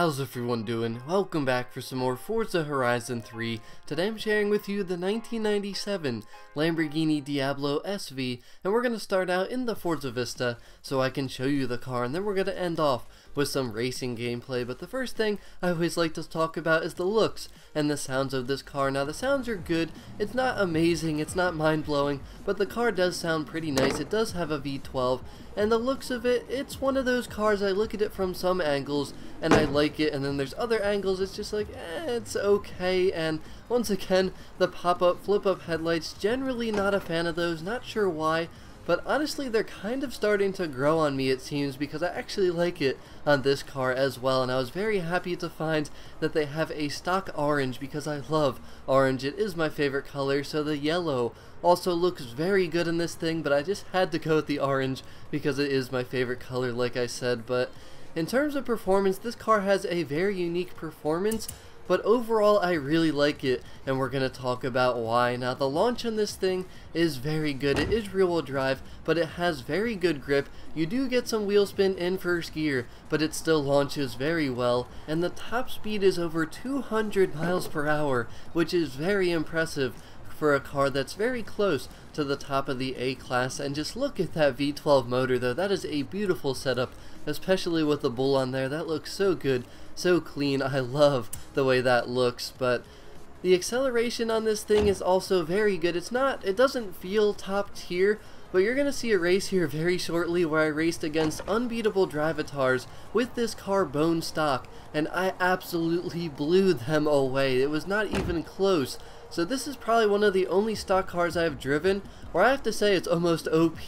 How's everyone doing? Welcome back for some more Forza Horizon 3. Today I'm sharing with you the 1997 Lamborghini Diablo SV, and we're going to start out in the Forzavista so I can show you the car, and then we're going to end off with some racing gameplay. But the first thing I always like to talk about is the looks and the sounds of this car. Now the sounds are good, it's not amazing, it's not mind-blowing, but the car does sound pretty nice. It does have a V12, and the looks of it, it's one of those cars I look at it from some angles and I like it, and then there's other angles it's just like, it's okay. And once again, the pop-up, flip-up headlights, generally not a fan of those, not sure why, but honestly they're kind of starting to grow on me, it seems, because I actually like it on this car as well. And I was very happy to find that they have a stock orange because I love orange, it is my favorite color. So the yellow also looks very good in this thing, but I just had to go with the orange because it is my favorite color, like I said. But in terms of performance, this car has a very unique performance, but overall I really like it, and we're going to talk about why. Now the launch on this thing is very good. It is rear wheel drive, but it has very good grip. You do get some wheel spin in first gear, but it still launches very well, and the top speed is over 200 miles per hour, which is very impressive for a car that's very close to the top of the A class. And just look at that V12 motor though, that is a beautiful setup, especially with the bull on there. That looks so good, so clean. I love the way that looks. But the acceleration on this thing is also very good. It doesn't feel top tier, but you're going to see a race here very shortly where I raced against unbeatable drivatars with this car bone stock, and I absolutely blew them away. It was not even close. So this is probably one of the only stock cars I've driven where I have to say it's almost OP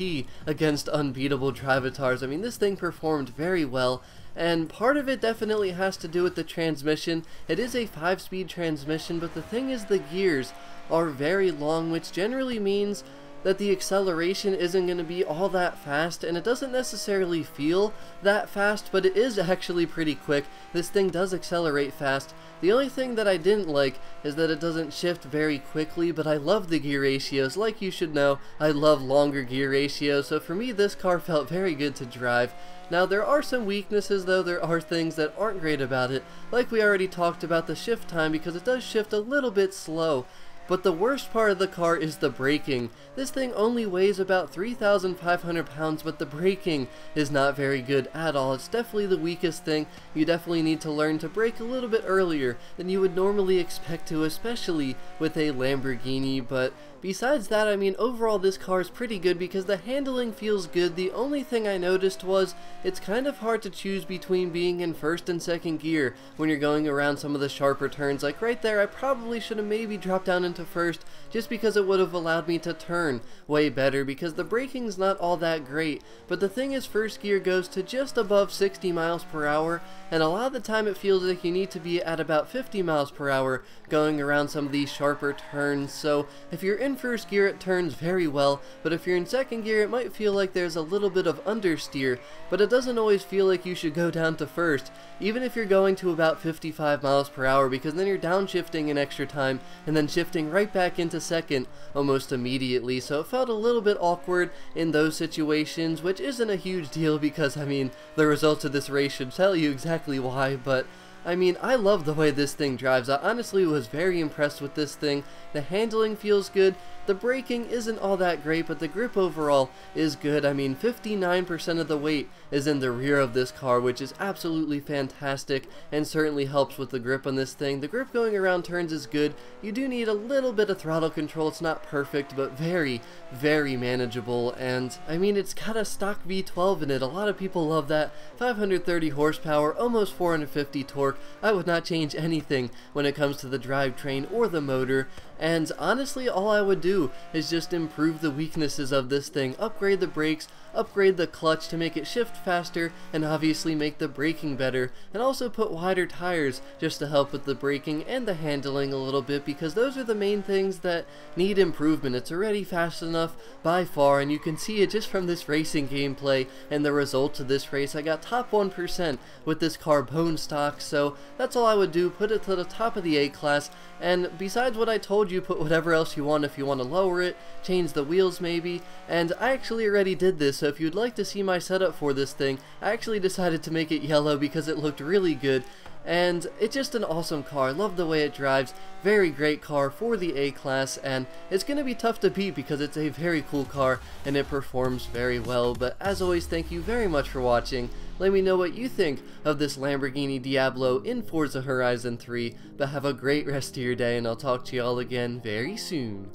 against unbeatable drivatars. I mean, this thing performed very well, and part of it definitely has to do with the transmission. It is a 5-speed transmission, but the thing is the gears are very long, which generally means that the acceleration isn't going to be all that fast, and it doesn't necessarily feel that fast, but it is actually pretty quick. This thing does accelerate fast. The only thing that I didn't like is that it doesn't shift very quickly, but I love the gear ratios. Like you should know, I love longer gear ratios, so for me this car felt very good to drive. Now there are some weaknesses though, there are things that aren't great about it, like we already talked about the shift time, because it does shift a little bit slow. But the worst part of the car is the braking. This thing only weighs about 3,500 pounds, but the braking is not very good at all. It's definitely the weakest thing. You definitely need to learn to brake a little bit earlier than you would normally expect to, especially with a Lamborghini. But besides that, I mean, overall this car is pretty good because the handling feels good. The only thing I noticed was it's kind of hard to choose between being in first and second gear when you're going around some of the sharper turns. Like right there, I probably should have maybe dropped down into first just because it would have allowed me to turn way better, because the braking's not all that great. But the thing is, first gear goes to just above 60 miles per hour, and a lot of the time it feels like you need to be at about 50 miles per hour going around some of these sharper turns. So if you're in first gear it turns very well, but if you're in second gear it might feel like there's a little bit of understeer, but it doesn't always feel like you should go down to first, even if you're going to about 55 miles per hour, because then you're downshifting an extra time and then shifting right back into second almost immediately. So it felt a little bit awkward in those situations, which isn't a huge deal because I mean the results of this race should tell you exactly why. But I mean, I love the way this thing drives. I honestly was very impressed with this thing. The handling feels good. The braking isn't all that great, but the grip overall is good. I mean, 59% of the weight is in the rear of this car, which is absolutely fantastic and certainly helps with the grip on this thing. The grip going around turns is good. You do need a little bit of throttle control. It's not perfect, but very, very manageable. And I mean, it's got a stock V12 in it. A lot of people love that. 530 horsepower, almost 450 torque. I would not change anything when it comes to the drivetrain or the motor. And honestly, all I would do is just improve the weaknesses of this thing, upgrade the brakes, upgrade the clutch to make it shift faster, and obviously make the braking better, and also put wider tires just to help with the braking and the handling a little bit, because those are the main things that need improvement. It's already fast enough by far, and you can see it just from this racing gameplay and the results of this race. I got top 1% with this car bone stock, so that's all I would do, put it to the top of the A class, and besides what I told you, put whatever else you want. If you want to lower it, change the wheels maybe, and I actually already did this So if you'd like to see my setup for this thing, I actually decided to make it yellow because it looked really good. And it's just an awesome car. Love the way it drives. Very great car for the A-Class, and it's going to be tough to beat because it's a very cool car and it performs very well. But as always, thank you very much for watching. Let me know what you think of this Lamborghini Diablo in Forza Horizon 3. But have a great rest of your day, and I'll talk to y'all again very soon.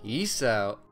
Peace out.